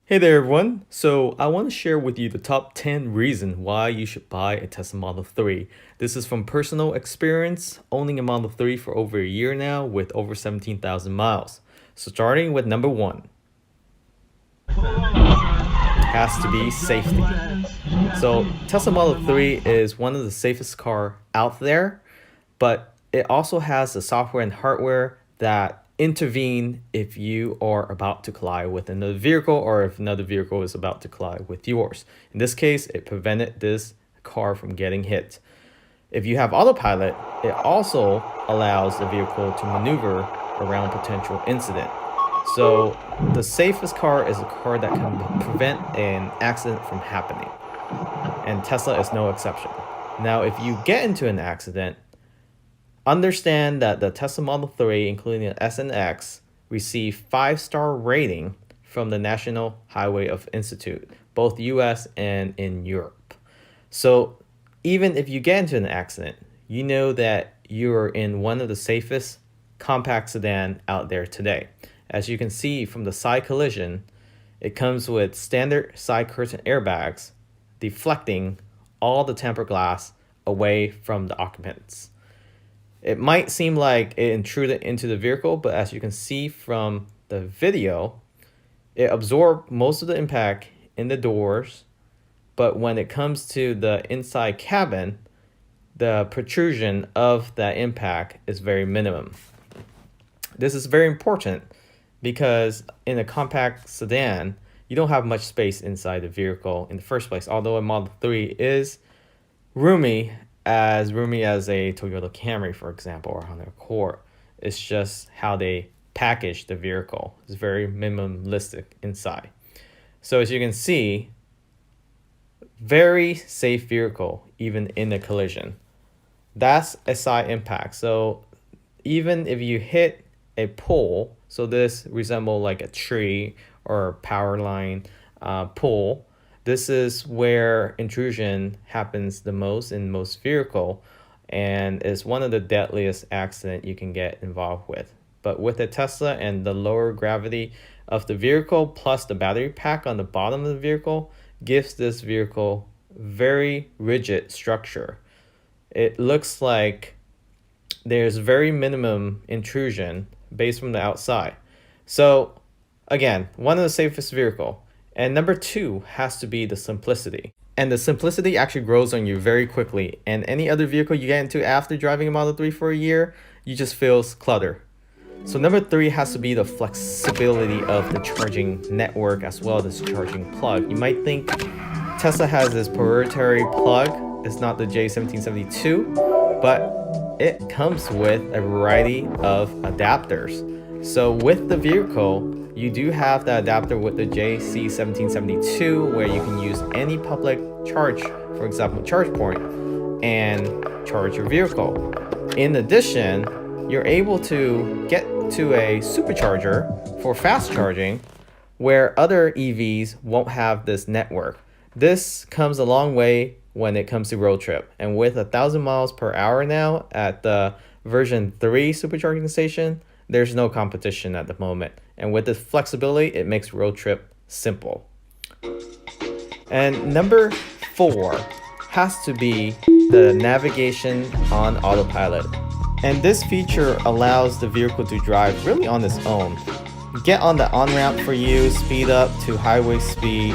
Hey there everyone, so I want to share with you the top 10 reasons why you should buy a Tesla Model 3. This is from personal experience, owning a Model 3 for over a year now with over 17,000 miles. So starting with number 1, has to be safety. So Tesla Model 3 is one of the safest car out there, but it also has the software and hardware that intervene if you are about to collide with another vehicle or if another vehicle is about to collide with yours. In this case, it prevented this car from getting hit. If you have autopilot, it also allows the vehicle to maneuver around potential incident. So the safest car is a car that can prevent an accident from happening. And Tesla is no exception. Now, if you get into an accident, understand that the Tesla Model 3, including the S and X, receive 5-star rating from the National Highway of Institute, both US and in Europe. So even if you get into an accident, you know that you're in one of the safest compact sedan out there today. As you can see from the side collision, it comes with standard side curtain airbags, deflecting all the tempered glass away from the occupants. It might seem like it intruded into the vehicle, but as you can see from the video, it absorbed most of the impact in the doors. But when it comes to the inside cabin, the protrusion of that impact is very minimum. This is very important because in a compact sedan, you don't have much space inside the vehicle in the first place. Although a Model 3 is roomy as a Toyota Camry, for example, or Honda Accord. It's just how they package the vehicle. It's very minimalistic inside. So as you can see, very safe vehicle, even in a collision. That's a side impact. So even if you hit a pole, so this resembles like a tree or a power line pole, this is where intrusion happens the most in most vehicle and is one of the deadliest accidents you can get involved with. But with the Tesla and the lower gravity of the vehicle plus the battery pack on the bottom of the vehicle gives this vehicle very rigid structure. It looks like there's very minimum intrusion based from the outside. So again, one of the safest vehicle. And number 2 has to be the simplicity. And the simplicity actually grows on you very quickly. And any other vehicle you get into after driving a Model 3 for a year, you just feels clutter. So number 3 has to be the flexibility of the charging network as well as the charging plug. You might think Tesla has this proprietary plug. It's not the J1772, but it comes with a variety of adapters. So with the vehicle, you do have the adapter with the JC1772 where you can use any public charge, for example, charge point, and charge your vehicle. In addition, you're able to get to a supercharger for fast charging where other EVs won't have this network. This comes a long way when it comes to road trip. And with 1,000 miles per hour now at the version 3 supercharging station, there's no competition at the moment. And with this flexibility, it makes road trip simple. And number 4 has to be the navigation on autopilot. And this feature allows the vehicle to drive really on its own. Get on the on-ramp for you, speed up to highway speed,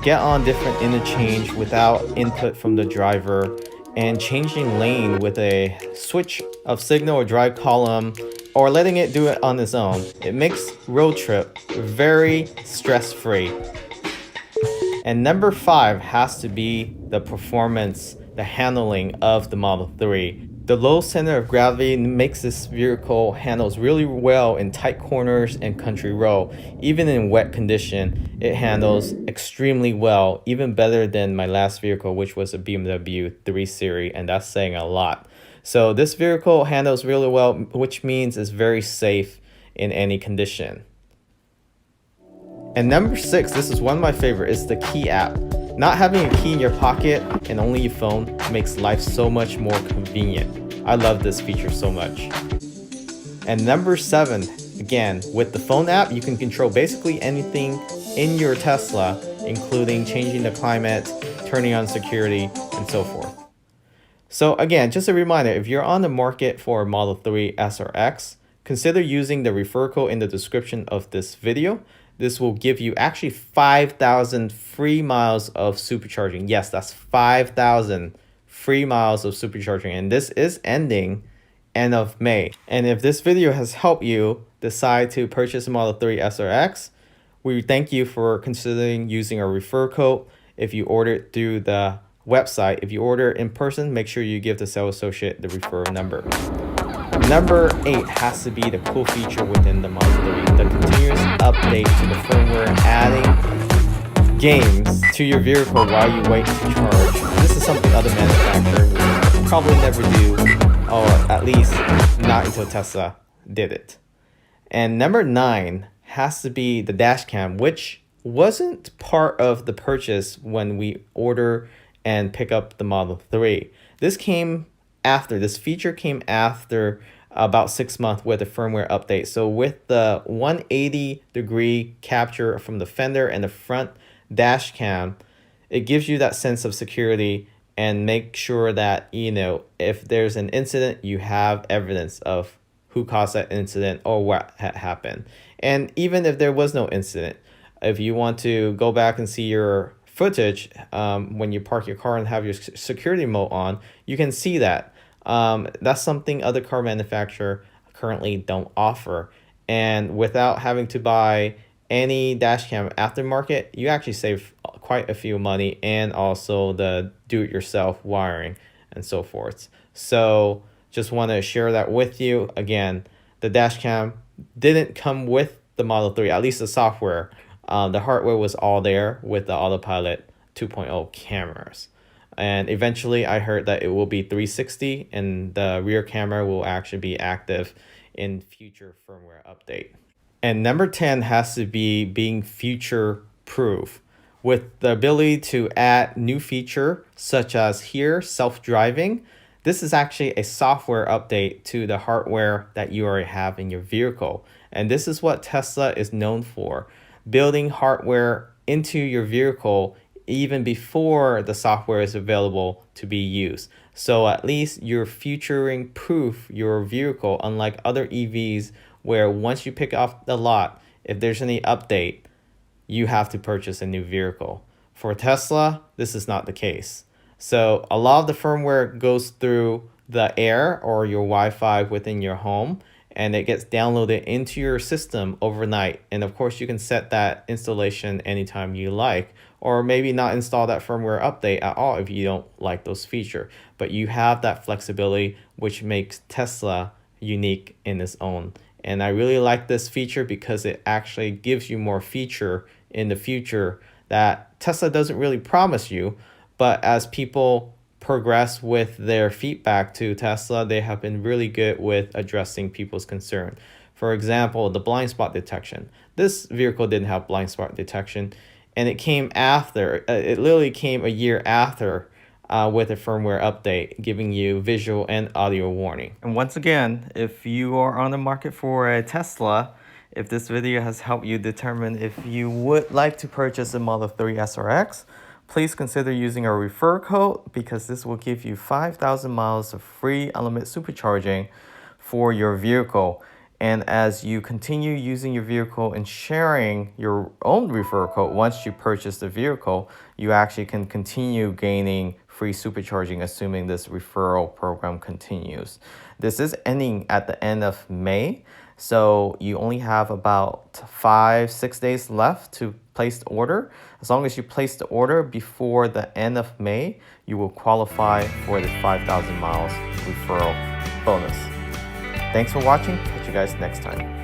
get on different interchange without input from the driver, and changing lane with a switch of signal or drive column, or letting it do it on its own. It makes road trip very stress-free. And number 5 has to be the performance, the handling of the Model 3. The low center of gravity makes this vehicle handles really well in tight corners and country road. Even in wet condition, it handles extremely well, even better than my last vehicle, which was a BMW 3 Series, and that's saying a lot. So this vehicle handles really well, which means it's very safe in any condition. And number 6, this is one of my favorites, is the key app. Not having a key in your pocket and only your phone makes life so much more convenient. I love this feature so much. And number 7, again, with the phone app, you can control basically anything in your Tesla, including changing the climate, turning on security, and so forth. So again, just a reminder, if you're on the market for a Model 3 S or X, consider using the referral code in the description of this video. This will give you actually 5,000 free miles of supercharging. Yes, that's 5,000 free miles of supercharging, and this is ending end of May. And if this video has helped you decide to purchase a Model 3 S or X, we thank you for considering using our referral code. If you order through the website, if you order in person, make sure you give the sales associate the referral number. Number 8 has to be the cool feature within the Model 3, the continuous update to the firmware, adding games to your vehicle while you wait to charge. This is something other manufacturers will probably never do, or at least not until Tesla did it. And number 9 has to be the dash cam, which wasn't part of the purchase when we order and pick up the Model 3. This feature came after about 6 months with a firmware update. So with the 180-degree capture from the fender and the front dash cam, it gives you that sense of security and make sure that, if there's an incident, you have evidence of who caused that incident or what had happened. And even if there was no incident, if you want to go back and see your footage when you park your car and have your security mode on, you can see that. That's something other car manufacturers currently don't offer. And without having to buy any dash cam aftermarket, you actually save quite a few money, and also the do-it-yourself wiring and so forth. So just want to share that with you. Again, the dash cam didn't come with the Model 3, at least the software. The hardware was all there with the AUTOPILOT 2.0 cameras. And eventually I heard that it will be 360 and the rear camera will actually be active in future firmware update. And number 10 has to be being future proof, with the ability to add new feature such as here, self-driving. This is actually a software update to the hardware that you already have in your vehicle. And this is what Tesla is known for, building hardware into your vehicle even before the software is available to be used. So at least you're futuring proof your vehicle, unlike other EVs where once you pick off the lot, if there's any update, you have to purchase a new vehicle. For Tesla, this is not the case. So a lot of the firmware goes through the air or your Wi-Fi within your home, and it gets downloaded into your system overnight. And of course, you can set that installation anytime you like, or maybe not install that firmware update at all if you don't like those features. But you have that flexibility, which makes Tesla unique in its own. And I really like this feature because it actually gives you more feature in the future that Tesla doesn't really promise you. But as people progress with their feedback to Tesla, they have been really good with addressing people's concern. For example, the blind spot detection. This vehicle didn't have blind spot detection, and it came after, it literally came a year after with a firmware update, giving you visual and audio warning. And once again, if you are on the market for a Tesla, if this video has helped you determine if you would like to purchase a Model 3 S or X, please consider using our referral code, because this will give you 5,000 miles of free unlimited supercharging for your vehicle. And as you continue using your vehicle and sharing your own referral code, once you purchase the vehicle, you actually can continue gaining free supercharging, assuming this referral program continues. This is ending at the end of May, so you only have about 5-6 days left to place the order. As long as you place the order before the end of May, you will qualify for the 5,000 miles referral bonus. Thanks for watching. Catch you guys next time.